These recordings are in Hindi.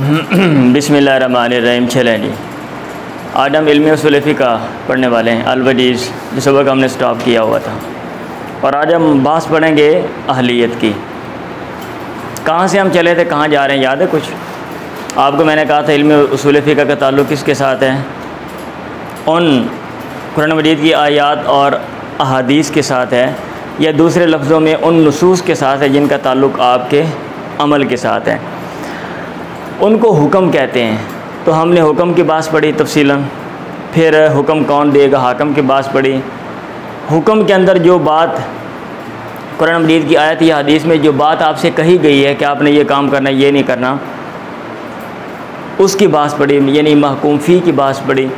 बिस्मिल्लाहिर्रहमानिर्रहीम। चलें जी, आज हम इल्म उसूल फ़िक़्ह पढ़ने वाले हैं, अल-वजीज़, जो सबक हमने स्टॉप किया हुआ था। और आज हम बात पढ़ेंगे अहलियत की। कहाँ से हम चले थे, कहाँ जा रहे हैं, याद है कुछ? आपको मैंने कहा था इल्म उसूल फ़िक़्ह का ताल्लुक़ किसके साथ है? उन कुरान मजीद की आयात और अहादीस के साथ है, या दूसरे लफ्ज़ों में उन नुसूस के साथ है जिनका ताल्लुक़ आपके अमल के साथ है। उनको हुक्म कहते हैं। तो हमने हुक्म की बात पढ़ी तफसीलन, फिर हुक्म कौन देगा, हाकम की बात पढ़ी। हुक्म के अंदर जो बात कुरान मजीद की आयत या हदीस में जो बात आपसे कही गई है कि आपने ये काम करना, ये नहीं करना, उसकी बात पढ़ी, यानी महकूम फ़ी की बात पढ़ी।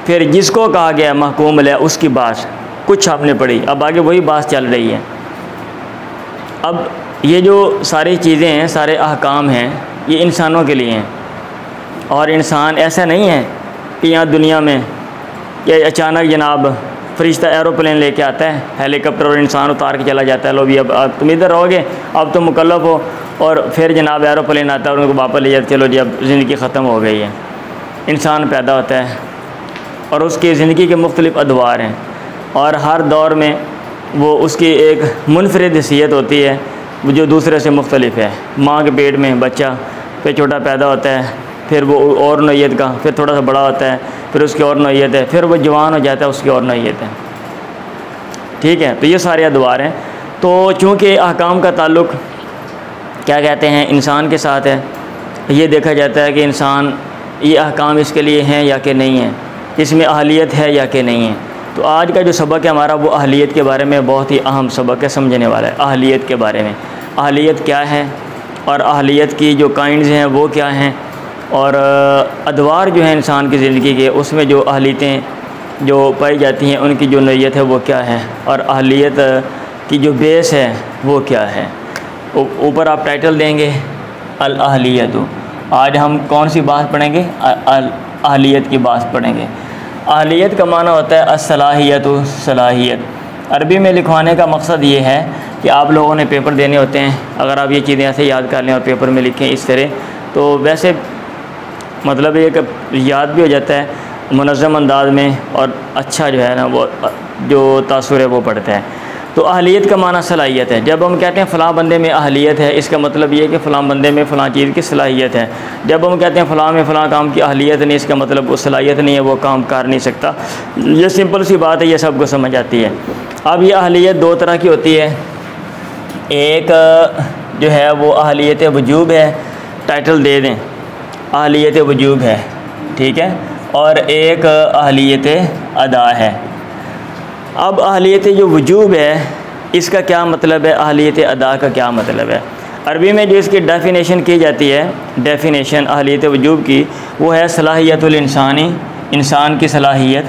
फिर जिसको कहा गया महकूम अलैह, उसकी बात कुछ आपने पढ़ी। अब आगे वही बात चल रही है। अब ये जो सारी चीज़ें हैं, सारे अहकाम हैं, ये इंसानों के लिए हैं। और इंसान ऐसा नहीं है कि यहाँ दुनिया में कि अचानक जनाब फरिश्ता एरोप्लेन लेके आता है, हेलीकॉप्टर, और इंसान उतार के चला जाता है, लो भी अब तुम इधर रहोगे, अब तुम मुकल्लफ हो, और फिर जनाब एरोप्लेन आता है और उनको वापस ले जाते, चलो जी अब ज़िंदगी ख़त्म हो गई है। इंसान पैदा होता है और उसकी ज़िंदगी के मुख्तलिफ़ अदवार हैं, और हर दौर में वो उसकी एक मुनफरिद हैसियत होती है जो दूसरे से मुख्तलिफ है। माँ के पेट में बच्चा फिर छोटा पैदा होता है, फिर वो और नौइयत का, फिर थोड़ा सा बड़ा होता है, फिर उसकी और नौइयत है, फिर वो जवान हो जाता है, उसकी और नौइयत है। ठीक है, तो ये सारे अदवार हैं। तो चूँकि अहकाम का ताल्लुक़ क्या कहते हैं इंसान के साथ है, ये देखा जाता है कि इंसान ये अहकाम इसके लिए हैं या कि नहीं है, इसमें अहलियत है या कि नहीं है। तो आज का जो सबक है हमारा, वो अहलियत के बारे में बहुत ही अहम सबक है, समझने वाला है। अहलियत के बारे में, अहलियत क्या है और अहलियत की जो काइंड्स हैं वो क्या हैं, और अदवार जो हैं इंसान की ज़िंदगी के, उसमें जो अहलियतें जो पाई जाती हैं उनकी जो नौइयत है वो क्या है, और अहलियत की जो बेस है वो क्या है। ऊपर आप टाइटल देंगे अल अहलियत। आज हम कौन सी बात पढ़ेंगे? अहलियत की बात पढ़ेंगे। अहलियत का माना होता है असलाहियत। सलाहियत अरबी में लिखवाने का मकसद ये है कि आप लोगों ने पेपर देने होते हैं, अगर आप ये चीज़ें ऐसे याद कर लें और पेपर में लिखें इस तरह, तो वैसे मतलब एक याद भी हो जाता है मुनज़्ज़म अंदाज में, और अच्छा जो है ना वो जो तासुर है वो पड़ता है। तो अहलियत का माना सलाहियत है। जब हम कहते हैं फ़लाँ बंदे में अहलियत है, इसका मतलब ये है कि फ़लाँ बंदे में फ़लाँ चीज़ की सलाहियत है। जब हम कहते हैं फ़लाँ में फ़लाँ काम की अहलियत नहीं, इसका मतलब वो सलाहियत नहीं है, वो काम कर नहीं सकता। ये सिंपल सी बात है, ये सबको समझ आती है। अब ये अहलियत दो तरह की होती है। एक जो है वो अहलियत वजूब है, टाइटल दे दें अहलियत वजूब है, ठीक है, और एक अहलियत अदा है। अब अहलियत जो वजूब है, इसका क्या मतलब है, अहलियत अदा का क्या मतलब है? अरबी में जो इसकी डेफिनेशन की जाती है, डेफिनेशन अहलियत वजूब की, वो है सलाहियतुल इंसानी, इंसान की सलाहियत,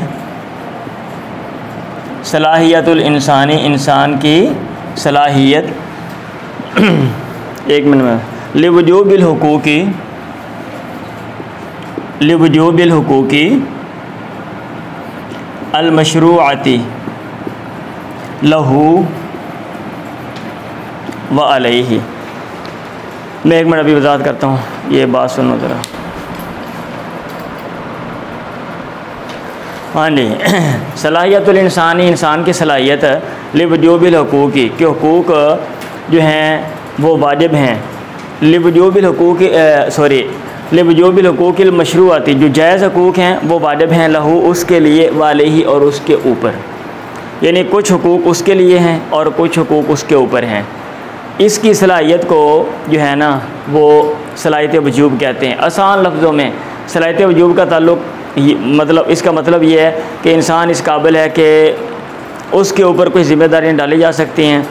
सलाहियतुल इंसानी, इंसान की सलाहियत एक मिनट में, लिवजूबिल हुकूकी, लिवजूबिल हुकूकी अल मशरूअती लहू व अलैहि। मैं एक मिनट अभी वज़ाहत करता हूँ, ये बात सुनो ज़रा। हाँ जी, सलाहियतुल इंसानी, इंसान की सलाहियत लिवजूबिल हुकूकी, कि हुकूक जो हैं वो वाजिब हैं। लिवजूबिल हुकूकी लिवजूबिल हुकूकिल मशरूअती, जो जायज़ हुकूक हैं वो वाजिब हैं, लहू उसके लिए, वालैहि और उसके ऊपर, यानी कुछ हुकूक उसके लिए हैं और कुछ हुकूक उसके ऊपर हैं। इसकी सलाहियत को जो है ना वो सलाहियत वजूब कहते हैं। आसान लफ्ज़ों में सलाहियत वजूब का ताल्लुक़ मतलब इसका मतलब ये है कि इंसान इस काबिल है कि उसके ऊपर कुछ ज़िम्मेदारियाँ डाली जा सकती हैं,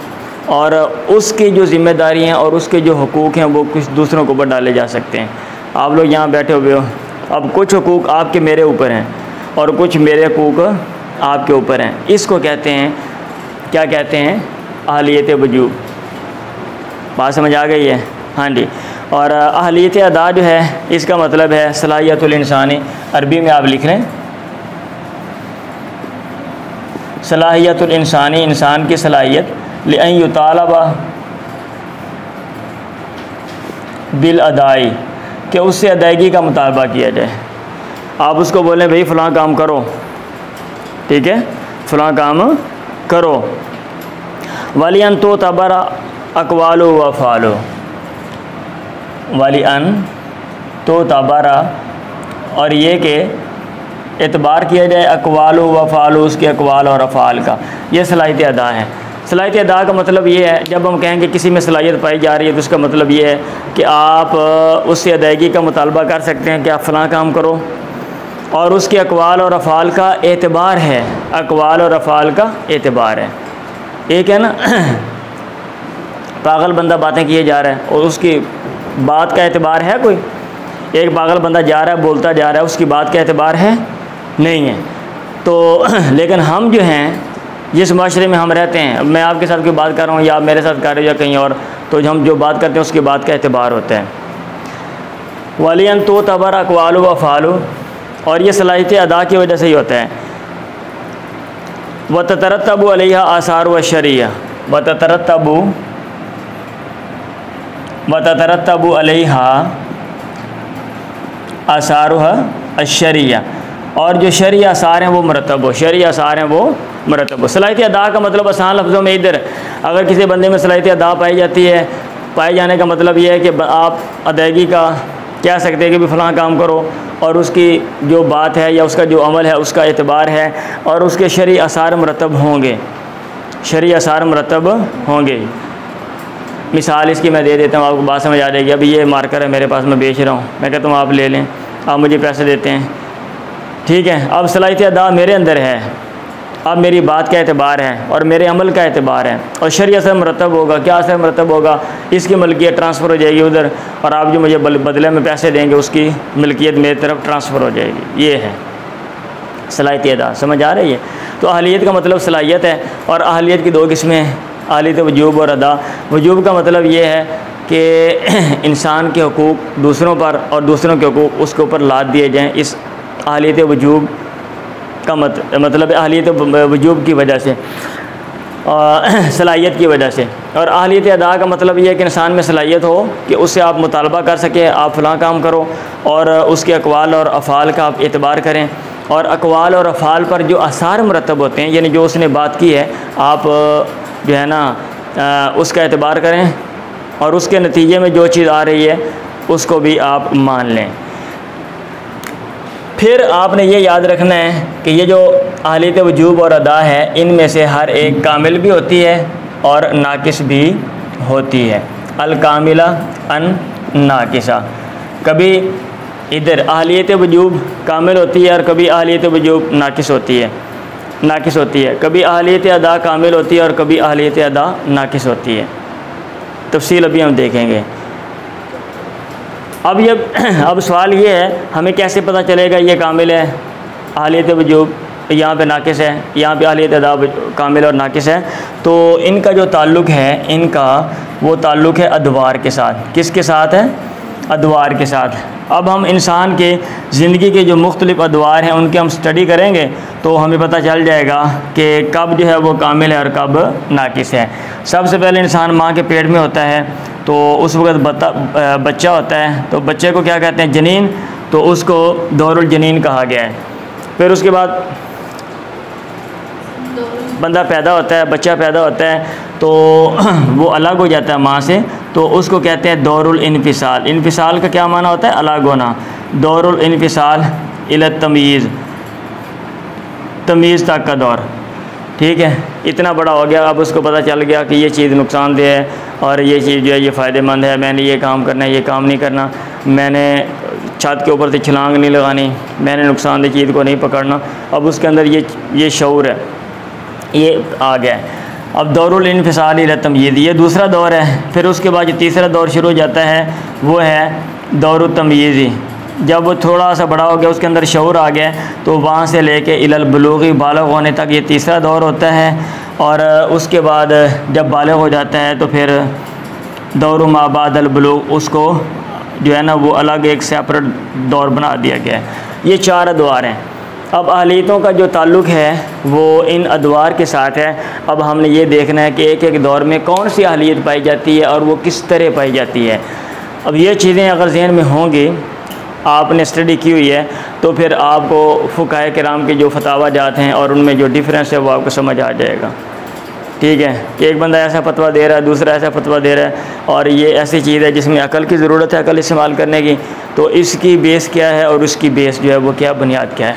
और उसकी जो ज़िम्मेदारियाँ और उसके जो हुकूक हैं वो कुछ दूसरों के ऊपर डाले जा सकते हैं। आप लोग यहाँ बैठे हुए हो, अब कुछ हुकूक आपके मेरे ऊपर हैं और कुछ मेरे हुकूक आपके ऊपर हैं। इसको कहते हैं, क्या कहते हैं? अहलियत वजूब। बात समझ आ गई है? हाँ जी। और अहलियत अदा जो है, इसका मतलब है सलाहियतुल इंसानी, अरबी में आप लिख लें सलाहियतुल इंसानी, इंसान की सलाहियत, लिअन युतालबा बिल अदाई, कि उससे अदायगी का मुतालबा किया जाए। आप उसको बोलें भाई फ़लाँ काम करो, ठीक है, फ़लाँ काम करो। वलियन तो तबरा अक़वालु व फ़ालु, वलियन तो तबरा, और ये कि एतबार किया जाए अक़वालु व फ़ालु, उसके अक़वाल और अफ़ाल का। ये सलाहियत अदा है। सलाहियत अदा का मतलब ये है, जब हम कहेंगे किसी में सलाहियत पाई जा रही है तो उसका मतलब ये है कि आप उससे अदायगी का मुतालबा कर सकते हैं कि आप फ़लाँ काम करो, और उसके अक़वाल और अफ़ाल का एतबार है, अक़वाल और अफ़ाल का एतबार है। एक है ना पागल बंदा बातें किए जा रहा है और उसकी बात का एतबार है कोई? एक पागल बंदा जा रहा है, बोलता जा रहा है, उसकी बात का एतबार है? नहीं है। तो लेकिन हम जो हैं, जिस माशरे में हम रहते हैं, मैं आपके साथ कोई बात कर रहा हूँ या आप मेरे साथ कर रहे हो या कहीं और, तो हम जो बात करते हैं उसकी बात का एतबार होता है। वलियन तो तबर अक़वालु व फ़ालु, और ये सलाहियत अदा की वजह से ही होता है। व ततरत्तबु अलैहा आसार व शरिया, व ततरत्तबु अलैहा आसार व शरिया, और जो शरई आसार हैं वो मरतब हो, शरई आसार हैं वो मरतब हो। सलाहियत अदा का मतलब आसान लफ्ज़ों में इधर, अगर किसी बंदे में सलाहियत अदा पाई जाती है, पाए जाने का मतलब ये है कि आप अदायगी का कह सकते हैं कि भी फ़लाँ काम करो, और उसकी जो बात है या उसका जो अमल है उसका एतबार है, और उसके शरई आसार मरतब होंगे, शरई आसार मरतब होंगे। मिसाल इसकी मैं दे देता हूँ, आपको बात समझ आ जाएगी। अभी ये मार्कर है मेरे पास, मैं बेच रहा हूँ, मैं कहता हूँ आप ले लें, आप मुझे पैसे देते हैं, ठीक है। अब सलाहियत अदा मेरे अंदर है, अब मेरी बात का एतबार है और मेरे अमल का एतबार है, और शरई असर मरतब होगा। क्या असर मरतब होगा? इसकी मिल्कियत ट्रांसफ़र हो जाएगी उधर, और आप जो मुझे बदले में पैसे देंगे उसकी मिल्कियत मेरी तरफ ट्रांसफ़र हो जाएगी। ये है सलाहियत अदा। समझ आ रही है? तो अहलियत का मतलब सलाहियत है, और अहलियत की दो किस्में हैं, अहलियत वजूब और अदा। वजूब का मतलब ये है कि इंसान के हुकूक दूसरों पर और दूसरों के हुकूक उसके ऊपर लाद दिए जाएँ। इस अहलियत वजूब का मतलब अहलियत वजूब की वजह से, सलाहियत की वजह से। और अहलियत अदा का मतलब ये है कि इंसान में सलाहियत हो कि उससे आप मुतालबा कर सकें, आप फ़लाँ काम करो, और उसके अक़वाल और अफ़ाल का आप एतबार करें, और अक़वाल और अफ़ाल पर जो आसार मरतब होते हैं, यानी जो उसने बात की है, आप जो है ना उसका एतबार करें, और उसके नतीजे में जो चीज़ आ रही है उसको भी आप मान लें। फिर आपने ये याद रखना है कि ये जो अहलियत वजूब और अदा है, इनमें से हर एक कामिल भी होती है और नाकिस भी होती है। अल कामिला अन नाकिसा, कभी इधर अहलियत वजूब कामिल होती है और कभी अहलियत वजूब नाकिस होती है, कभी अहलियत अदा कामिल होती है और कभी अहलियत अदा नाकिस होती है। तफसील अभी हम देखेंगे। अब सवाल ये है, हमें कैसे पता चलेगा ये कामिल है, अहलियत वजूब यहाँ पे नाकिस है, यहाँ पे अहलियत अदा कामिल और नाकिस है? तो इनका जो ताल्लुक़ है, इनका वो ताल्लुक़ है अदवार के साथ। किसके साथ है? अदवार के साथ। अब हम इंसान के ज़िंदगी के जो मुख्तलिफ़ अदवार हैं उनके हम स्टडी करेंगे तो हमें पता चल जाएगा कि कब जो है वो कामिल है और कब नाकिस है। सबसे पहले इंसान माँ के पेट में होता है, तो उस वक्त बच्चा होता है, तो बच्चे को क्या कहते हैं? जनीन, तो उसको दौरुल जनीन कहा गया है। फिर उसके बाद बंदा पैदा होता है, बच्चा पैदा होता है, तो वो अलग हो जाता है माँ से, तो उसको कहते हैं दौरुल इन्फिसाल। इन्फिसाल का क्या माना होता है? अलग होना। दौरुल इन्फिसाल इला तमीज़, तमीज़ तक का दौर, ठीक है। इतना बड़ा हो गया, अब उसको पता चल गया कि ये चीज़ नुकसानदेह है और ये चीज़ जो है ये फ़ायदेमंद है, मैंने ये काम करना है, ये काम नहीं करना, मैंने छत के ऊपर से छलांग नहीं लगानी, मैंने नुकसानदेह चीज़ को नहीं पकड़ना। अब उसके अंदर ये शऊर है, ये आ गया है। अब दौरुल इन्फिसाल इला तमयीज़, ये दूसरा दौर है। फिर उसके बाद जो तीसरा दौर शुरू हो जाता है वो है दौरुल तमयीज़ी। जब वो थोड़ा सा बड़ा हो गया, उसके अंदर शऊर आ गया, तो वहाँ से लेके इलल बुलूग़ी, बालिग़ होने तक ये तीसरा दौर होता है। और उसके बाद जब बालिग़ हो जाता है तो फिर दौर मा बादल बुलूग़, उसको जो है ना वो अलग एक सेपरेट दौर बना दिया गया है। ये 4 अदवार हैं। अब अहलियतों का जो ताल्लुक़ है वो इन अदवार के साथ है। अब हमने ये देखना है कि एक एक दौर में कौन सी अहलियत पाई जाती है और वो किस तरह पाई जाती है। अब ये चीज़ें अगर जहन में होंगी, आपने स्टडी की हुई है, तो फिर आपको फ़ुक़हा किराम के जो फतावा जात हैं और उनमें जो डिफरेंस है वो आपको समझ आ जाएगा। ठीक है, कि एक बंदा ऐसा फतवा दे रहा है, दूसरा ऐसा फतवा दे रहा है, और ये ऐसी चीज़ है जिसमें अकल की ज़रूरत है, अकल इस्तेमाल करने की, तो इसकी बेस क्या है और उसकी बेस जो है वो क्या, बुनियाद क्या है।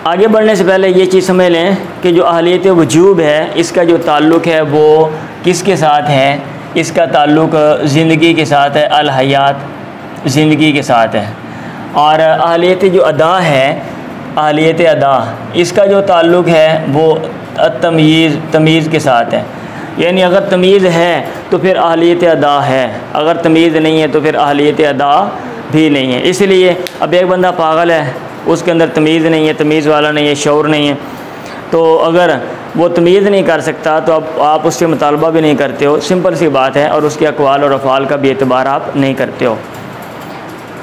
आगे बढ़ने से पहले ये चीज़ समझ लें कि जो अहलियत वजूब है, इसका जो ताल्लुक़ है वो किसके साथ है? इसका ताल्लुक़ ज़िंदगी के साथ है, अल हयात, ज़िंदगी के साथ है। और अहलियत जो अदा है, अहलियत अदा, इसका जो ताल्लुक़ है वो तमीज़, तमीज़ के साथ है। यानी अगर तमीज़ है तो फिर अहलियत अदा है, अगर तमीज़ नहीं है तो फिर अहलियत अदा भी नहीं है। इसलिए अब एक बंदा पागल है, उसके अंदर तमीज़ नहीं है, तमीज़ वाला नहीं है, शऊर नहीं है, तो अगर वो तमीज़ नहीं कर सकता तो अब आप उससे मुतालबा भी नहीं करते हो, सिंपल सी बात है, और उसके अक़वाल और अफ़आल का भी एतबार आप नहीं करते हो।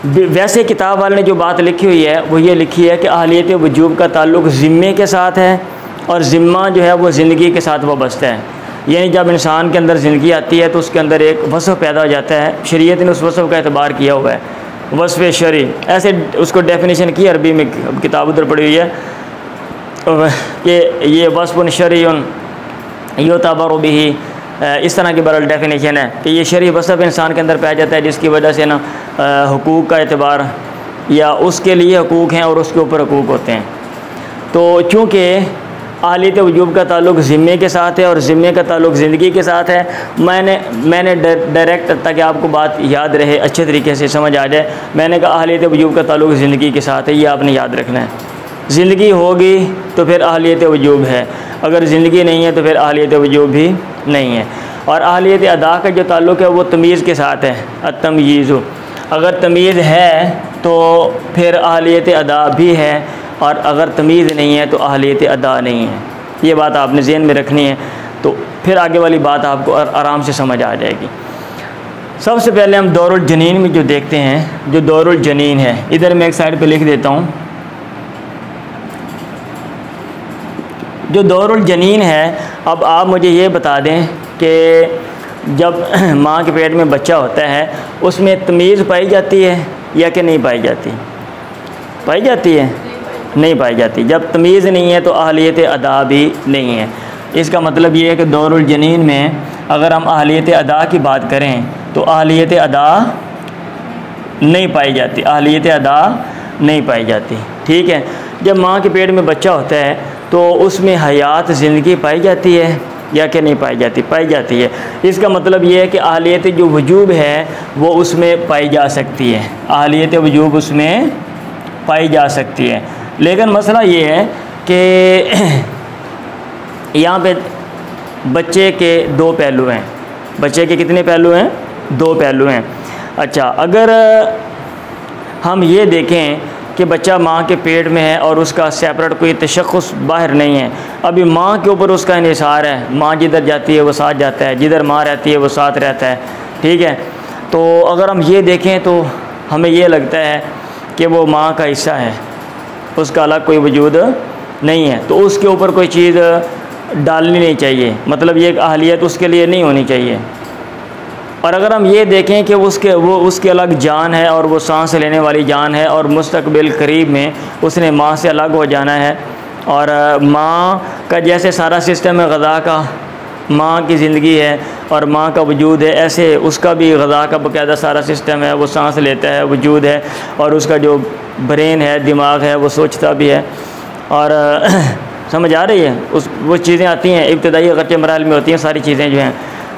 वैसे किताब वाले ने जो बात लिखी हुई है वो ये लिखी है कि अहलियत वजूब का ताल्लुक़ ज़िम्मे के साथ है, और ज़िम्मा जो है वो ज़िंदगी के साथ वाबस्ता है। यानी जब इंसान के अंदर ज़िंदगी आती है तो उसके अंदर एक वस्फ़ पैदा हो जाता है, शरीयत ने उस वस्फ़ का एतबार किया हुआ है, वस्फ़ शरी, ऐसे उसको डेफिनेशन की अरबी में, किताब उधर पड़ी हुई है कि ये वस्फ़ुन शरीउन युतबर बिही, इस तरह की बरल डेफिनेशन है कि ये शरी वस्फ़ इंसान के अंदर पाया जाता है जिसकी वजह से ना हुकूक का एतबार, या उसके लिए हुकूक हैं और उसके ऊपर हुकूक होते हैं। तो चूँकि अहलियत वजूब का ताल्लुक़ ज़िम्मे के साथ है और ज़िम्मे का ताल्लुक़ ज़िंदगी के साथ है, मैंने डायरेक्ट, ताकि आपको बात याद रहे, अच्छे तरीके से समझ आ जाए, मैंने कहा अहलियत वजूब का ताल्लुक़ ज़िंदगी के साथ है, ये आपने याद रखना है। ज़िंदगी होगी तो फिर अहलियत वजूब है, अगर ज़िंदगी नहीं है तो फिर अहलियत वजूब भी नहीं है। और अहलियत अदा का जो ताल्लुक़ है वो तमीज़ के साथ है, अतमीज़, अगर तमीज़ है तो फिर अहलियत अदा भी है, और अगर तमीज़ नहीं है तो अहलियत अदा नहीं है। ये बात आपने ज़हन में रखनी है, तो फिर आगे वाली बात आपको आराम से समझ आ जाएगी। सबसे पहले हम दौरुल जनीन में जो देखते हैं, जो दौरुल जनीन है, इधर मैं एक साइड पे लिख देता हूँ। जो दौरुल जनीन है, अब आप मुझे ये बता दें कि जब माँ के पेट में बच्चा होता है उसमें तमीज़ पाई जाती है या कि नहीं पाई जाती? पाई जाती है? नहीं पाई जाती। जब तमीज़ नहीं है तो अहलियत अदा भी नहीं है। इसका मतलब ये है कि दौरुल जनीन में अगर हम अहलियत अदा की बात करें तो अहलियत अदा नहीं पाई जाती, अहलियत अदा नहीं पाई जाती। ठीक है, जब माँ के पेट में बच्चा होता है तो उसमें हयात, ज़िंदगी पाई जाती है या कि नहीं पाई जाती? पाई जाती है। इसका मतलब ये है कि अहलियत जो वजूब है वो उसमें पाई जा सकती है, अहलियत वजूब उसमें पाई जा सकती है। लेकिन मसला ये है कि यहाँ पे बच्चे के दो पहलू हैं। बच्चे के कितने पहलू हैं? दो पहलू हैं। अच्छा, अगर हम ये देखें कि बच्चा माँ के पेट में है और उसका सेपरेट कोई तशख़्ख़ुस बाहर नहीं है, अभी माँ के ऊपर उसका इन्हिसार है, माँ जिधर जाती है वो साथ जाता है, जिधर माँ रहती है वो साथ रहता है। ठीक है, तो अगर हम ये देखें तो हमें ये लगता है कि वो माँ का हिस्सा है, उसका अलग कोई वजूद नहीं है, तो उसके ऊपर कोई चीज़ डालनी नहीं चाहिए। मतलब ये एक अहलियत उसके लिए नहीं होनी चाहिए। और अगर हम ये देखें कि उसके अलग जान है और वो सांस लेने वाली जान है और मुस्तकबिल करीब में उसने माँ से अलग हो जाना है, और माँ का जैसे सारा सिस्टम है ग़ज़ा का, माँ की ज़िंदगी है और माँ का वजूद है, ऐसे उसका भी ग़ज़ा का बाकायदा सारा सिस्टम है, वो सांस लेता है, वजूद है, और उसका जो ब्रेन है, दिमाग है, वो सोचता भी है। और समझ आ रही है? वो चीज़ें आती हैं इब्तदाई अगरचे मराहल में होती हैं सारी चीज़ें जो हैं।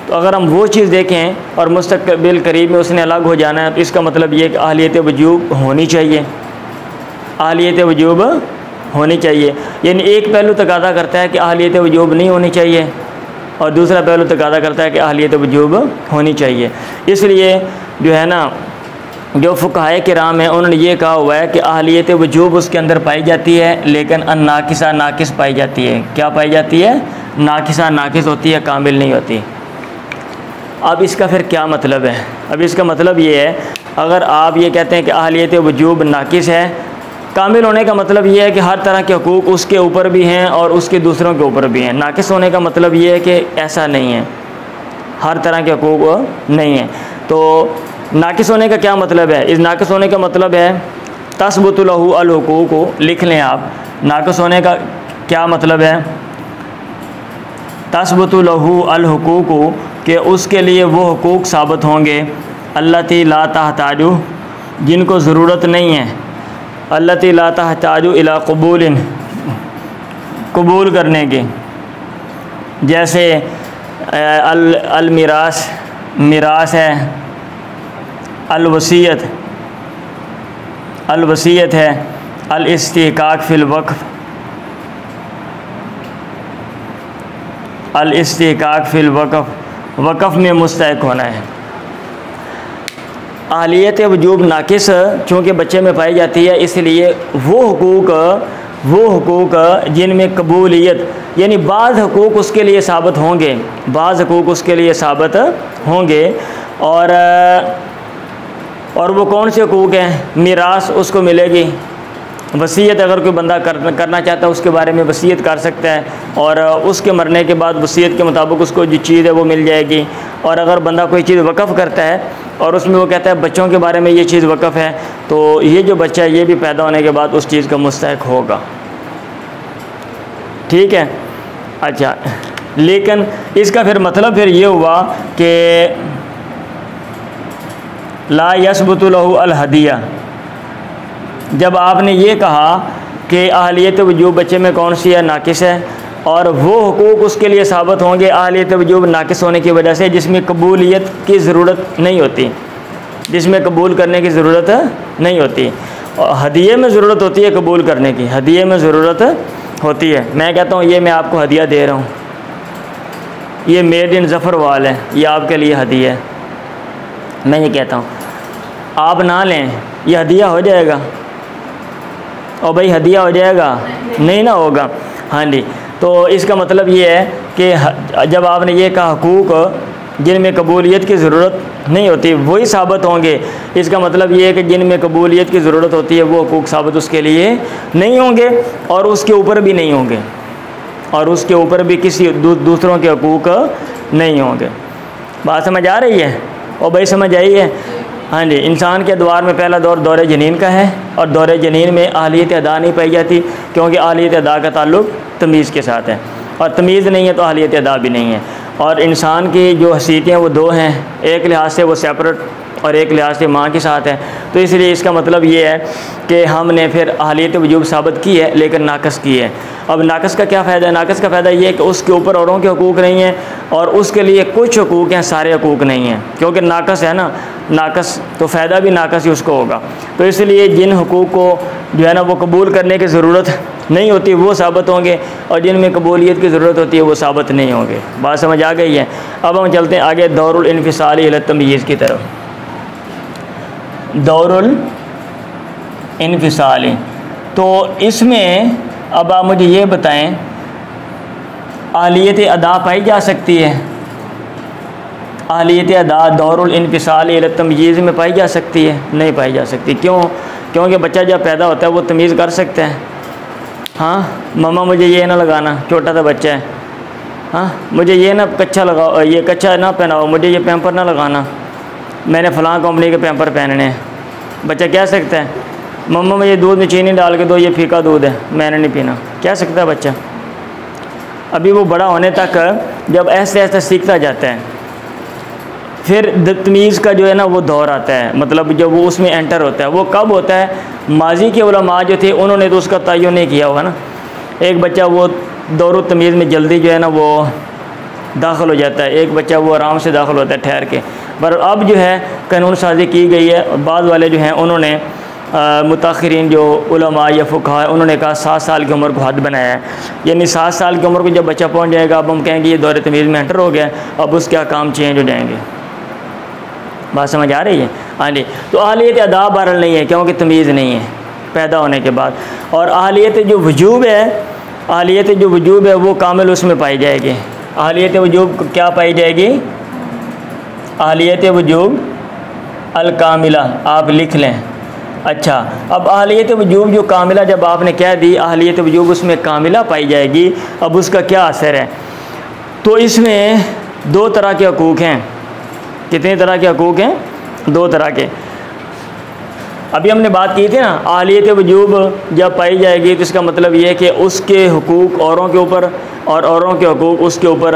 तो अगर हम वो चीज़ देखें और मुस्तकबिल करीब में उसने अलग हो जाना है, तो इसका मतलब ये कि अहलियत वजूब होनी चाहिए, अहलियत वजूब होनी चाहिए। यानी एक पहलू तकादा करता है कि अहलियत वजूब नहीं होनी चाहिए और दूसरा पहलू तकादा करता है कि अहलियत वजूब होनी चाहिए। इसलिए जो है ना, जो फ़ुक़हा किराम हैं उन्होंने ये कहा हुआ है कि अहलियत वजूब उसके अंदर पाई जाती है, लेकिन अन्नाकिसा नाकिस पाई जाती है। क्या पाई जाती है? नाकिसा नाकिस होती है, कामिल नहीं होती। अब इसका फिर क्या मतलब है? अब इसका मतलब ये है, अगर आप ये कहते हैं कि अहलियत वजूब नाकिस है, कामिल होने का मतलब ये है कि हर तरह के हुकूक उसके ऊपर भी हैं और उसके दूसरों के ऊपर भी हैं। नाकिस होने का मतलब ये है कि ऐसा नहीं है, हर तरह के हकूक़ नहीं है। तो नाकिस होने का क्या मतलब है? इस नाकिस होने का मतलब है तस्बुतु लहू अल हुकूक, लिख लें आप, नाकिस होने का क्या मतलब है? तस्बुतु लहू अल हुकूक, कि उसके लिए वो हुकूक साबित होंगे अल्लती ला तहताजु, जिनको ज़रूरत नहीं है, अल्लती ला तहताजु इला क़बूलिन, कबूल करने की, जैसे अल मिरास, मिरास है, अल वसीयत, अल वसीयत है, अल इस्तिहकाक फ़िल वक़्फ़, अल इस्तिहकाक फ़िल वक़्फ़, वक़्फ़ में मुस्तहिक़ होना है। अहलियत वजूब नाकिस चूँकि बच्चे में पाई जाती है, इसलिए वो हुकूक जिनमें कबूलियत, यानी बाज़ हुकूक उसके लिए साबित होंगे, बाज़ हुकूक उसके लिए साबित होंगे। और वो कौन से हुकूक हैं? मिरास उसको मिलेगी, वसीयत अगर कोई बंदा करना चाहता है उसके बारे में वसीयत कर सकता है, और उसके मरने के बाद वसीयत के मुताबिक उसको जो चीज़ है वो मिल जाएगी। और अगर बंदा कोई चीज़ वक़्फ़ करता है और उसमें वो कहता है बच्चों के बारे में ये चीज़ वक़्फ़ है, तो ये जो बच्चा है ये भी पैदा होने के बाद उस चीज़ का मुस्तहिक़ होगा। ठीक है, अच्छा, लेकिन इसका फिर मतलब फिर ये हुआ कि ला यसबुतु लहू अल हदिया। जब आपने ये कहा कि अहलियत वजूब बच्चे में कौन सी है? नाकिस है, और वो हुकूक उसके लिए साबित होंगे अहलियत वजूब नाकिस होने की वजह से जिसमें कबूलियत की ज़रूरत नहीं होती, जिसमें कबूल करने की ज़रूरत नहीं होती। और हदिये में ज़रूरत होती है कबूल करने की, हदिये में ज़रूरत होती है। मैं कहता हूँ ये मैं आपको हदिया दे रहा हूँ, ये मेड इन ज़फ़रवाल है, ये आपके लिए हदिया है। मैं ये कहता हूँ आप ना लें, ये हदिया हो जाएगा? और भाई हदिया हो जाएगा? नहीं ना होगा। हाँ जी, तो इसका मतलब ये है कि जब आपने ये कहा हुकूक जिनमें कबूलियत की ज़रूरत नहीं होती वही साबित होंगे, इसका मतलब ये है कि जिनमें कबूलियत की ज़रूरत होती है वो हुकूक साबित उसके लिए नहीं होंगे, और उसके ऊपर भी नहीं होंगे, और उसके ऊपर भी किसी दूसरों के हुकूक नहीं होंगे। बात समझ आ रही है? और भाई समझ आई है? हाँ जी, इंसान के द्वार में पहला दौर दौरे जनीन का है, और दौरे जनीन में अहलियत अदा नहीं पाई जाती, क्योंकि अहलियत अदा का ताल्लुक़ तमीज़ के साथ है, और तमीज़ नहीं है तो अहलियत अदा भी नहीं है। और इंसान की जो हैसियतें वो दो हैं, एक लिहाज से वो सेपरेट और एक लिहाज से माँ के साथ है। तो इसलिए इसका मतलब ये है कि हमने फिर अहलियत वजूब साबित की है लेकिन नाकस की है। अब नाकस का क्या फ़ायदा है? नाकस का फ़ायदा ये है कि उसके ऊपर औरों के हकूक़ नहीं हैं, और उसके लिए कुछ हकूक़ हैं, सारे हकूक़ नहीं हैं, क्योंकि नाकस है ना, नाकस तो फ़ायदा भी नाकस ही उसको होगा। तो इसलिए जिन हकूक़ को जो है ना वो कबूल करने की ज़रूरत नहीं होती वो साबित होंगे, और जिनमें कबूलियत की ज़रूरत होती है वो साबित नहीं होंगे। बात समझ आ गई है? अब हम चलते हैं आगे दौरुल इन्फिसाली इला तमयीज़ की तरफ। दौरुल इन्फिसाली, तो इसमें अब आप मुझे ये बताएं, अहलियत अदा पाई जा सकती है? अहलियत अदा दौरुल इन्फिसाली इला तमयीज़ में पाई जा सकती है? नहीं पाई जा सकती। क्यों? क्योंकि बच्चा जब पैदा होता है वो तमीज़ कर सकता है। हाँ मम्मा मुझे ये ना लगाना, छोटा सा बच्चा है, हाँ मुझे ये ना कच्चा लगाओ, ये कच्चा ना पहनाओ, मुझे ये पैम्पर ना लगाना, मैंने फ़लाँ कंपनी के पैम्पर पहनने हैं। बच्चा कह सकता है मम्मा मुझे दूध में चीनी डाल के दो, ये फीका दूध है, मैंने नहीं पीना। कह सकता है बच्चा। अभी वो बड़ा होने तक जब ऐसे ऐसे सीखता जाता है, फिर तमीज़ का जो है ना वो दौर आता है, मतलब जब वो उसमें एंटर होता है। वो कब होता है? माजी के उलमा जो थे उन्होंने तो उसका तयन नहीं किया होगा ना। एक बच्चा वो दौर तमीज़ में जल्दी जो है ना वो दाखिल हो जाता है, एक बच्चा वो आराम से दाखिल होता है ठहर के। पर अब जो है कानून साजी की गई है, और बाद वाले जो हैं उन्होंने मुताखिरीन जो उलमा या फ़ुक़हा है उन्होंने कहा 7 साल की उम्र को हद बनाया है, यानी 7 साल की उम्र को जब बच्चा पहुँच जाएगा अब हम कहेंगे ये दौर तमीज़ में एंटर हो गया, अब उसके अहकाम चेंज हो जाएंगे। बात समझ आ रही है? हाँ जी, तो अहलियत अदा बहरहाल नहीं है क्योंकि तमीज़ नहीं है पैदा होने के बाद। और अहलियत जो वजूब है, अहलियत जो वजूब है वो कामिल उसमें पाई जाएगी। अहलियत वजूब क्या पाई जाएगी? अहलियत वजूब अल कामिला, आप लिख लें। अच्छा, अब अहलियत वजूब जो कामिला जब आपने कह दी अहलियत वजूब उसमें कामिला पाई जाएगी, अब उसका क्या असर है? तो इसमें दो तरह के हकूक़ हैं। कितने तरह के हकूक़ हैं? दो तरह के। अभी हमने बात की थी ना, आहलियत वजूब जब पाई जाएगी तो इसका मतलब ये है कि उसके हुकूक औरों के ऊपर और औरों के हुकूक उसके ऊपर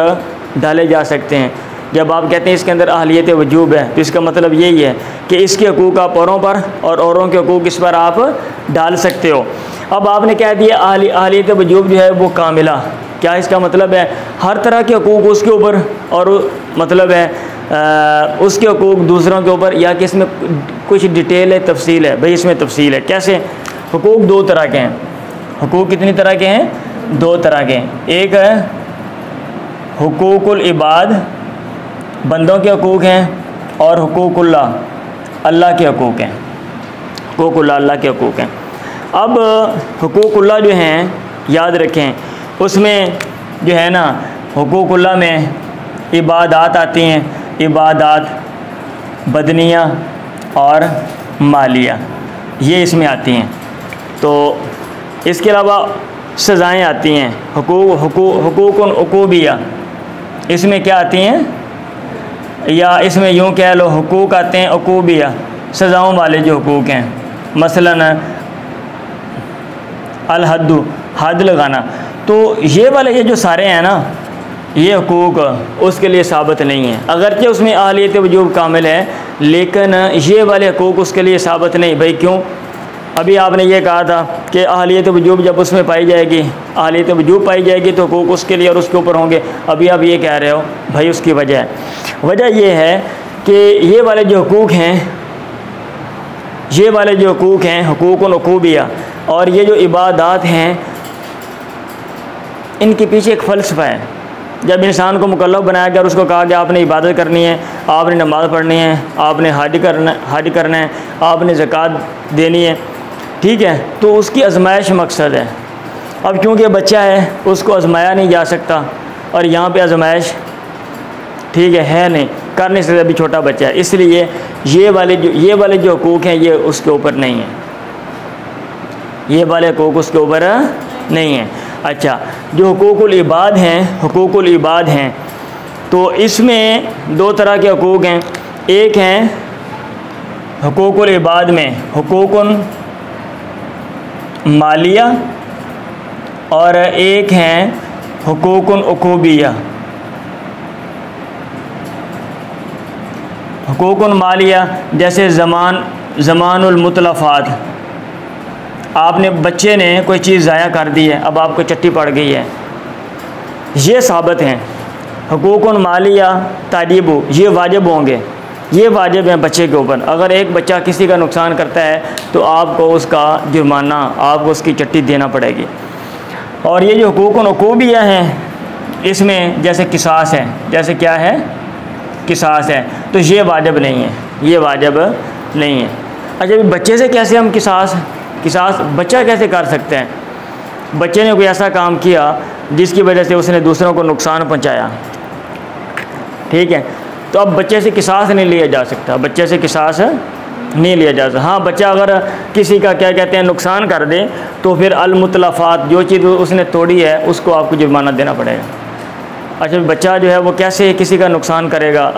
डाले जा सकते हैं। जब आप कहते हैं इसके अंदर आहलियत वजूब है तो इसका मतलब यही है कि इसके हुकूक आप औरों पर और औरों के हुकूक इस पर आप डाल सकते हो। अब आपने कह दिया आहलियत वजूब जो है वो कामिला, क्या इसका मतलब है हर तरह के हुकूक उसके ऊपर और मतलब है उसके हुकूक दूसरों के ऊपर, या कि इसमें कुछ डिटेल है, तफसील है? भाई इसमें तफसील है। कैसे? हुकूक दो तरह के हैं। हुकूक कितनी तरह के हैं? दो तरह के हैं। एक है हुकूकुल इबाद, बंदों के हुकूक हैं, और हुकूकुल्लाह, अल्लाह के हुकूक हैं। हुकूकुल्लाह अल्लाह के हुकूक हैं। अब हुकूकुल्लाह जो हैं याद रखें, उसमें जो है ना हुकूकुल्लाह में इबादात आती हैं, इबादात बदनिया और मालिया, ये इसमें आती हैं। तो इसके अलावा सज़ाएँ आती हैं, हुकूकुन उकूबिया, इसमें क्या आती हैं? या इसमें यूँ कह लो हुकूक आते हैं उकूबिया, सज़ाओं वाले जो हुकूक हैं। मसलन अल हद्दु, हद लगाना। तो ये वाले ये जो सारे हैं ना, ये हुकूक उसके लिए साबित नहीं है, अगरचे उसमें आहलियत वजूब कामिल है, लेकिन ये वाले हुकूक उसके लिए साबित नहीं। भाई क्यों? अभी आपने ये कहा था कि आहलियत वजूब जब उसमें पाई जाएगी, आहलियत वजूब पाई जाएगी तो हुकूक उसके लिए और उसके ऊपर होंगे। अभी आप ये कह रहे हो भाई उसकी वजह ये है कि ये वाले जो हुकूक हैं, ये वाले जो हुकूक हैं हुकूकुन उकूबिया, और ये जो इबादात हैं इनके पीछे एक फ़लसफ़ा है। जब इंसान को मुकल्लफ बनाया गया और उसको कहा गया आपने इबादत करनी है, आपने नमाज़ पढ़नी है, आपने हज करना है, आपने ज़कात देनी है, ठीक है, तो उसकी आजमाइश मकसद है। अब क्योंकि बच्चा है उसको आजमाया नहीं जा सकता, और यहाँ पे आजमाइश ठीक है नहीं, कर नहीं सकता, अभी छोटा बच्चा है, इसलिए ये वाले जो हुकूक हैं ये उसके ऊपर नहीं है, ये वाले हुकूक उसके ऊपर नहीं है। अच्छा, जो हुकूकुल इबाद हैं, हुकूकुल इबाद हैं, तो इसमें दो तरह के हुकूक हैं। एक हैं हुकूकुल इबाद में हुकूकुन मालिया, और एक हैं हुकूकुन उकूबिया। हुकूकुन मालिया जैसे ज़मानुल मुतलफ़ात, आपने बच्चे ने कोई चीज़ ज़ाया कर दी है, अब आपको चट्टी पड़ गई है, ये साबित हैं। हुकूकुन मालिया ताजीबु, ये वाजिब होंगे, ये वाजिब हैं बच्चे के ऊपर। अगर एक बच्चा किसी का नुकसान करता है तो आपको उसका जुर्माना, आपको उसकी चट्टी देना पड़ेगी। और ये जो हुकूकुन उकूबिया हैं इसमें जैसे किसास है, जैसे क्या है? किसास है, तो ये वाजिब नहीं है, ये वाजिब नहीं है। अच्छा, बच्चे से कैसे हम किसास बच्चा कैसे कर सकते हैं? बच्चे ने कोई ऐसा काम किया जिसकी वजह से उसने दूसरों को नुकसान पहुंचाया, ठीक है, तो अब बच्चे से किसास नहीं लिया जा सकता, बच्चे से किसास नहीं लिया जा सकता। हाँ, बच्चा अगर किसी का क्या कहते हैं नुकसान कर दे तो फिर अल मुतलफ़ात, जो चीज़ उसने तोड़ी है उसको आपको जुर्माना देना पड़ेगा। अच्छा, बच्चा जो है वो कैसे किसी का नुकसान करेगा?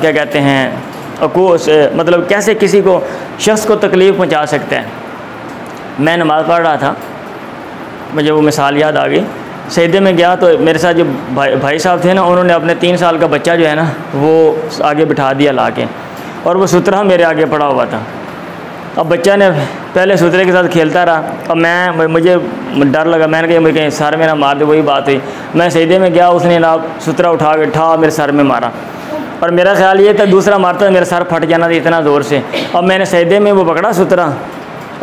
क्या कहते हैं मतलब कैसे किसी को शख्स को तकलीफ़ पहुँचा सकते हैं? मैं नमाज़ पढ़ रहा था, मुझे वो मिसाल याद आ गई। सजदे में गया तो मेरे साथ जो भाई साहब थे ना, उन्होंने अपने 3 साल का बच्चा जो है ना वो आगे बिठा दिया ला के, और वो सुतरा मेरे आगे पड़ा हुआ था। अब बच्चा ने पहले सुतरे के साथ खेलता रहा, अब मुझे डर लगा, मैंने कहा मुझे कहीं सर मेरा मार दे, वही बात हुई। मैं सजदे में गया, उसने ना सुतरा उठा मेरे सर में मारा, और मेरा ख्याल ये था दूसरा मारता मेरा सर फट जाना था इतना ज़ोर से। अब मैंने सजदे में वो पकड़ा सुतरा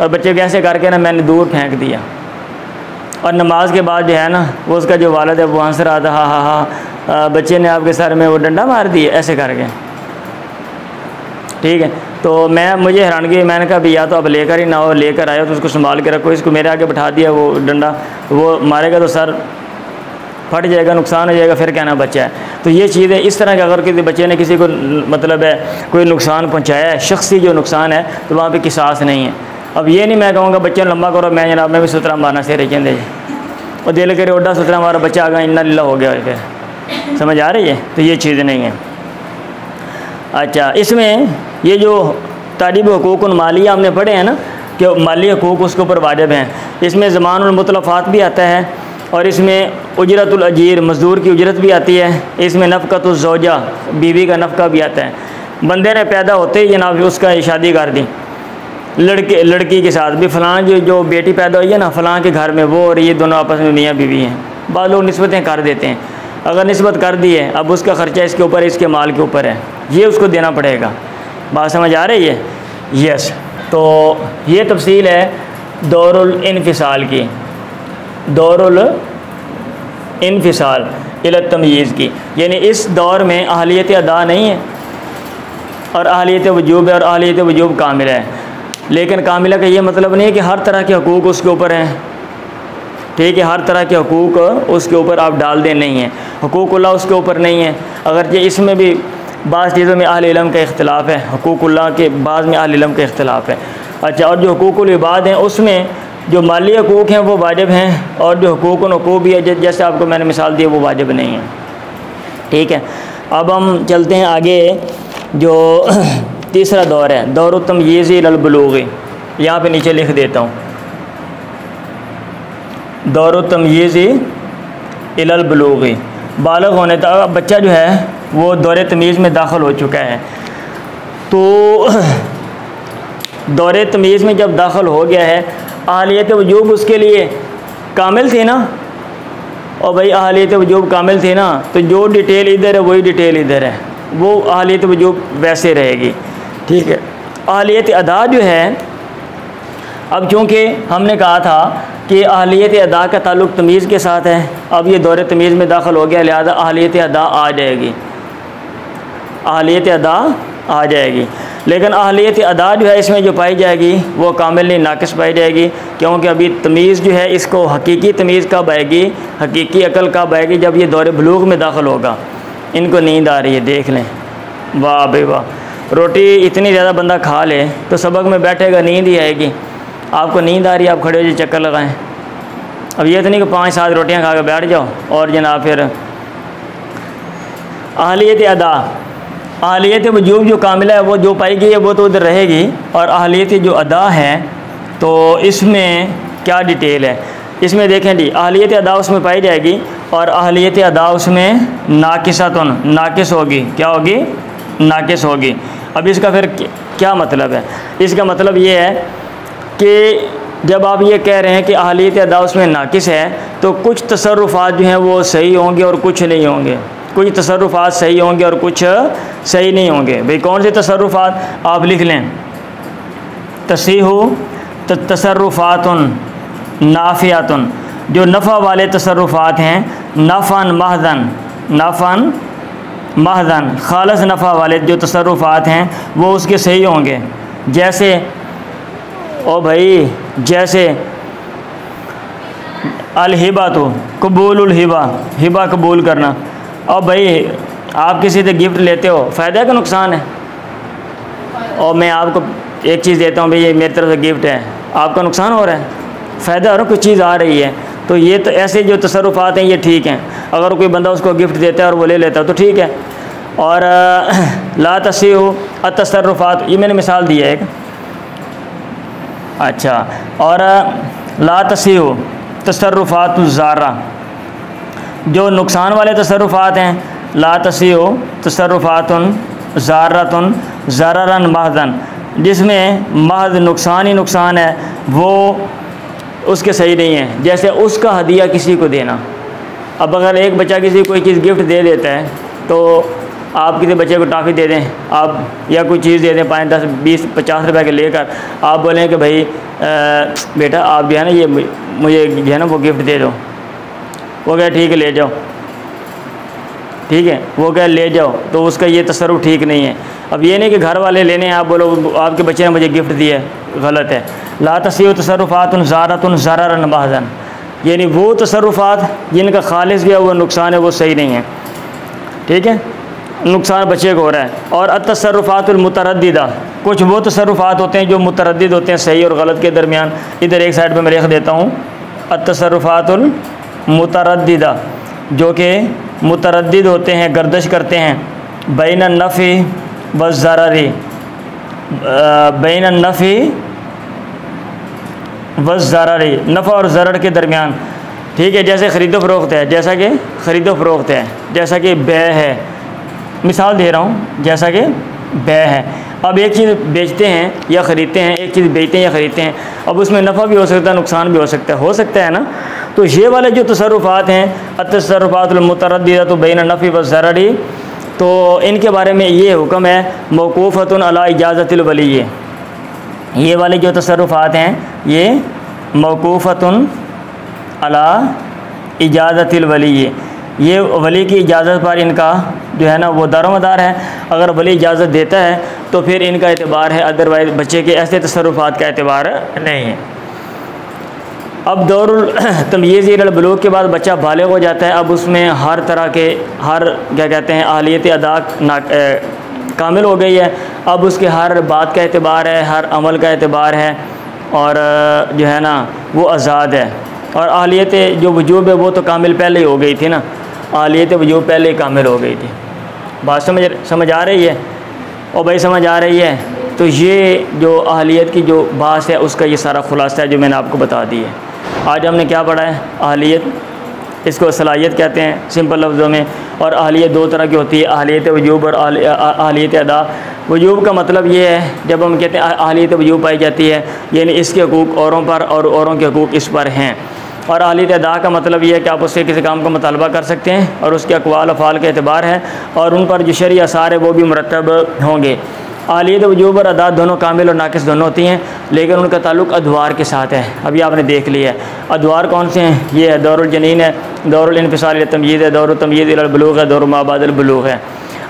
और बच्चे कैसे करके ना मैंने दूर फेंक दिया। और नमाज के बाद जो है ना वो उसका जो वालिद है वो हंस रहा था, हाँ बच्चे ने आपके सर में वो डंडा मार दिया ऐसे करके, ठीक है। तो मुझे हैरानगी, मैंने कहा भैया तो अब लेकर ही ना हो, लेकर आए तो उसको संभाल के रखो, इसको मेरे आगे बैठा दिया, वो डंडा वो मारेगा तो सर फट जाएगा, नुकसान हो जाएगा, फिर कहना बच्चा है। तो ये चीज़ है, इस तरह के अगर किसी बच्चे ने किसी को मतलब है कोई नुकसान पहुँचाया है, शख्सी जो नुकसान है, तो वहाँ पर किसास नहीं है। अब ये नहीं मैं कहूँगा बच्चे लंबा करो, मैं जनाब मैं भी सुतरा मारना से कहते और दिल करे ओडा सुतरा मारा, बच्चा आ गया इन्ना लीला हो गया, फिर समझ आ रही है? तो ये चीज़ नहीं है। अच्छा, इसमें ये जो तारीब हुकूक मालिया हमने पढ़े हैं ना कि माली हुकूक उसके ऊपर वाजिब हैं, इसमें ज़मानुल मुतलफ़ात भी आता है और इसमें उजरतुल अजीर मज़दूर की उजरत भी आती है, इसमें नफ़क़तुज़ ज़ौजा बीवी का नफ़का भी आता है। बंदे ने पैदा होते ही जनाब उसका शादी कर दी लड़की के साथ भी, फ़लाँ जो बेटी पैदा हुई है ना फ़लाँ के घर में, वो और ये दोनों आपस में मियाँ बीवी हैं। बाद लोग निस्बतें कर देते हैं, अगर निस्बत कर दी है अब उसका ख़र्चा इसके ऊपर, इसके माल के ऊपर है, ये उसको देना पड़ेगा। बात समझ आ रही है? यस। तो ये तफसील है दौरुल इन्फिसाल की, दौरुल इन्फिसाल इला तमयीज़ की, यानी इस दौर में अहलियत अदा नहीं है और अहलियत वजूब है और अहलियत वजूब कामिल है। लेकिन कामिला का ये मतलब नहीं है कि हर तरह के हकूक़ उसके ऊपर हैं, ठीक है, हर तरह के हकूक़ उसके ऊपर आप डाल दें, नहीं है, हुकूकुल्लाह उसके ऊपर नहीं है। अगर ये इसमें भी बाज़ चीज़ों में अहले इल्म का इख्तिलाफ़ है, हुकूकुल्लाह के बाज़ में अहले इल्म का इख्तिलाफ़ है। अच्छा, और जो हुकूकुल इबाद हैं उसमें जो माली हकूक़ हैं वो वाजिब हैं और जो हुकूकुन हुकूक़ भी है जैसे आपको मैंने मिसाल दी वो वाजिब नहीं है, ठीक है। अब हम चलते हैं आगे, जो तीसरा दौर है दौरुत तमयीज़ इलल बुलूग़, यहाँ पे नीचे लिख देता हूँ, दौरुत तमयीज़ इलल बुलूग़, बालग होने तक बच्चा जो है वो दौरे तमीज़ में दाखिल हो चुका है। तो दौरे तमीज़ में जब दाखिल हो गया है, अहलियत वजूब उसके लिए कामिल थी ना, और भाई अहलियत वजूब कामिल थी ना, तो जो डिटेल इधर है वही डिटेल इधर है, वो अहलियत वजूब वैसे रहेगी, ठीक है। अहलियत अदा जो है, अब चूँकि हमने कहा था कि अहलियत अदा का ताल्लुक़ तमीज़ के साथ है, अब ये दौरे तमीज़ में दाखिल हो गया, लिहाजा अहलियत अदा आ जाएगी, अहलियत अदा आ जाएगी। लेकिन अहलियत अदा जो है इसमें जो पाई जाएगी वो कामिल नहीं नाकिस पाई जाएगी, क्योंकि अभी तमीज़ जो है इसको हकीकी तमीज़ कब आएगी, हकीकी अकल कब आएगी, जब ये दौरे बुलूग़ में दाखिल होगा। इनको नींद आ रही है, देख लें, वाह भाई वाह, रोटी इतनी ज़्यादा बंदा खा ले तो सबक में बैठेगा नींद ही आएगी। आपको नींद आ रही है, आप खड़े हो जाए चक्कर लगाएं। अब ये तो नहीं कि 5-7 रोटियां खा के बैठ जाओ और जनाब फिर अहलियत अदा, अहलियत वजूब जो कामिला है वो जो पाई गई है वो तो उधर रहेगी, और अहलियत जो अदा है तो इसमें क्या डिटेल है, इसमें देखें जी, अहलियत अदा उसमें पाई जाएगी और अहलियत अदा उसमें नाकिसतुन, नाकिस होगी, क्या होगी, नाकिस होगी। अब इसका फिर क्या मतलब है? इसका मतलब ये है कि जब आप ये कह रहे हैं कि अहलियत अदा उसमें नाकिस है, तो कुछ तसर्रुफ़ात जो हैं वो सही होंगे और कुछ नहीं होंगे, कुछ तसर्रुफ़ात सही होंगे और कुछ सही नहीं होंगे। भाई कौन से तसर्रुफ़ात आप लिख लें, तसीहु तसर्रुफ़ातुन नाफ़ियातुन, जो नफ़ा वाले तसर्रुफ़ात हैं, नफ़न महज़न, नफ़न महज़न खालस नफ़ा वाले जो तसर्रुफ़ात हैं वो उसके सही होंगे। जैसे ओ भाई, जैसे अल-हिबा, तो कबूलुल हिबा, हिबा कबूल करना। और भाई आप किसी से गिफ्ट लेते हो, फ़ायदा का नुकसान है, और मैं आपको एक चीज़ देता हूँ, भाई ये मेरी तरफ से गिफ्ट है, आपका नुकसान हो रहा है, फ़ायदा हो रहा है, कुछ चीज़ आ रही है। तो ये तो ऐसे जो तसर्रुफ़ात हैं ये ठीक हैं, अगर कोई बंदा उसको गिफ्ट देता है और वो ले लेता है तो ठीक है। और ला तसीहु अत-तसर्रुफ़ात, ये मैंने मिसाल दी है एक, अच्छा, और ला तसीहु तसर्रुफ़ातुज़्ज़ारा, जो नुकसान वाले तसर्रुफ़ात हैं, ला तसीहु तसर्रुफ़ातुन ज़ारतुन ज़ररन महज़न, जिसमें महज़ नुकसान ही नुकसान है, वो उसके सही नहीं है। जैसे उसका हदिया किसी को देना, अब अगर एक बच्चा किसी कोई चीज़ गिफ्ट दे देता है तो आप किसी बच्चे को टॉफ़ी दे दें आप, या कोई चीज़ दे दें 5, 10, 20, 50 रुपए के लेकर, आप बोलें कि भाई बेटा आप जो है ना ये मुझे जो है ना वो गिफ्ट दे दो, वो कहे ठीक है ले जाओ, ठीक है, वो कहे ले जाओ, तो उसका ये तसर्रुफ़ ठीक नहीं है। अब ये नहीं कि घर वाले लेने आप बोलो आपके बच्चे ने मुझे गिफ्ट दिया है, गलत है। ला तसीहु तसर्रुफ़ातुन ज़ारतुन ज़ररन महज़न, यानी वो तसर्रुफ़ात जिनका खालिस भी है वो नुकसान है, वो सही नहीं है, ठीक है, नुकसान बच्चे को हो रहा है। और अत-तसर्रुफ़ातुल मुतरद्दिदा, कुछ वो तसर्रुफ़ात होते हैं जो मुतरद्दिद होते हैं सही और गलत के दरमियान, इधर एक साइड पे मैं लिख देता हूँ, अत-तसर्रुफ़ातुल मुतरद्दिदा, जो कि मुतरद्दिद होते हैं, गर्दश करते हैं बैन नफ़ी व ज़ररी, बैन नफ़ी व ज़ररी, नफ़ा और ज़रर के दरमियान। ठीक है, जैसे ख़रीदो फ़रोख्त है, जैसा कि ख़रीदो फ़रोख्त है, जैसा कि बै है, मिसाल दे रहा हूँ, जैसा कि बै है। अब एक चीज़ बेचते हैं या ख़रीदते हैं, एक चीज़ बेचते हैं या ख़रीदते हैं, अब उसमें नफ़ा भी हो सकता है, नुकसान भी हो सकता है ना। तो ये वाले जो तसर्रुफ़ात हैं, अत-तसर्रुफ़ातुल मुतरद्दिदतु बैन नफ़ी व ज़ररी, तो इनके बारे में ये हुक्म है मौक़ूफ़तुन अला इजाज़तिल वली। ये वाले जो तसर्रुफ़ात हैं ये मौक़ूफ़तुन अला इजाज़तिल वली, ये वली की इजाज़त पर इनका जो है ना वो दारोमदार है। अगर वली इजाज़त देता है तो फिर इनका एतबार है, अदरवाइज़ बच्चे के ऐसे तसर्रुफ़ात का एतबार नहीं है। अब दौरुल तमयीज़ इलल बुलूग़ के बाद बच्चा बालिग़ हो जाता है। अब उसमें हर तरह के क्या कहते हैं अहलियत अदा कामिल हो गई है। अब उसके हर बात का एतबार है, हर अमल का एतबार है, और जो है ना वो आज़ाद है। और अहलियत जो वजूब है वो तो कामिल पहले ही हो गई थी ना, अहलियत वजूब पहले ही कामिल हो गई थी। बात समझ आ रही है? और भाई समझ आ रही है? तो ये जो अहलियत की जो बात है उसका ये सारा खुलासा है जो मैंने आपको बता दी है। आज हमने क्या पढ़ा है? अहलियत, इसको सलाहियत कहते हैं सिंपल लफ्ज़ों में। और अहलियत दो तरह की होती है, अहलियत वजूब और अहलियत अदा। वजूब का मतलब ये है जब हम कहते हैं अहलियत वजूब पाई जाती है, यानी इसके हकूक़ औरों पर और औरों के हकूक़ इस पर हैं। और अहलियत अदा का मतलब ये है कि आप उससे किसी काम का मुतालबा कर सकते हैं और उसके अक़वाल अफ़ाल का एतबार है और उन पर जो शरई आसार है वो भी मुरतब होंगे। अहलियत वजूब और अदा दोनों कामिल और नाकिस दोनों होती हैं, लेकिन उनका ताल्लुक़ अदवार के साथ है। अभी आपने देख लिया है अदवार कौन से हैं। ये है दौरुल जनीन है, दौरुल इन्फ़िसाल इला तमयीज़ है, दौरुल तमयीज़ इला बुलूग़ है, दौरुल मा बादल बुलूग़ है।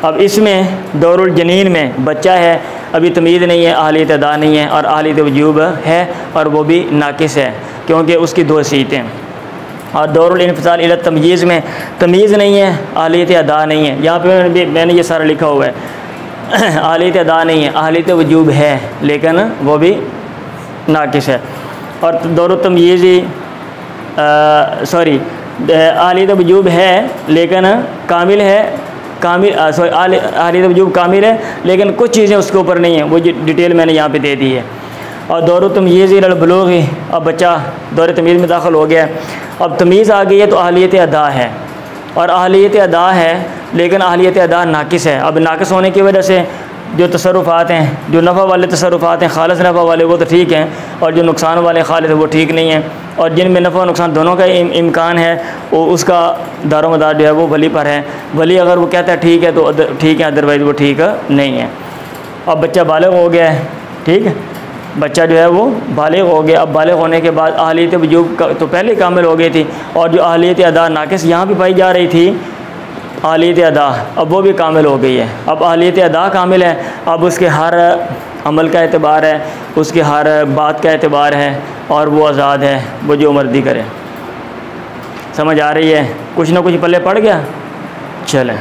अब इसमें दौरुल जनीन में बच्चा है, अभी तमयीज़ नहीं है, अहलियत अदा नहीं है, और अहलियत वजूब है और वो भी नाकिस है क्योंकि उसकी दो सीटें। और दौरुल इन्फ़िसाल इला तमयीज़ में तमयीज़ नहीं है, अहलियत अदा नहीं है। यहाँ पे मैंने ये सारा लिखा हुआ है अहलियत अदा नहीं है, अहलियत वजूब है लेकिन वो भी नाकिस है। और दौरुल तमयीज़ अहलियत वजूब है लेकिन कामिल है, अहलियत वजूब कामिल है लेकिन कुछ चीज़ें उसके ऊपर नहीं है, वो डिटेल मैंने यहाँ पे दे दी है। और दौरुल तमयीज़ इला बुलूग़, अब बच्चा दौर तमयीज़ में दाखिल हो गया, अब तमीज़ आ गई है तो अहलियत अदा है। और अहलियत अदा है लेकिन अहलियत अदा नाकिस है। अब नाकिस होने की वजह से जो तसर्रुफ़ात हैं, जो नफ़ा वाले तसर्रुफ़ात हैं, खालिस नफ़ा वाले, वो तो ठीक हैं, और जो नुकसान वाले खालिस वो ठीक नहीं हैं। और जिनमें नफ़ा नुकसान दोनों का इम्कान है वो उसका दारोमदार जो है वो वली पर है। वली अगर वो कहता है ठीक है तो ठीक है, अदरवाइज़ वो ठीक नहीं है। अब बच्चा बालिग़ हो गया है, ठीक है, बच्चा जो है वो बालिग़ हो गया। अब बालिग़ होने के बाद अहलियत वजूब तो पहले कामिल हो गई थी, और जो अहलियत अदा नाकिस यहाँ भी पाई जा रही थी अहलियत अदा, अब वो भी कामिल हो गई है। अब अहलियत अदा कामिल है, अब उसके हर अमल का एतबार है, उसके हर बात का एतबार है, और वो आज़ाद है, वो जो मर्ज़ी करे। समझ आ रही है? कुछ ना कुछ पल्ले पड़ गया। चलें।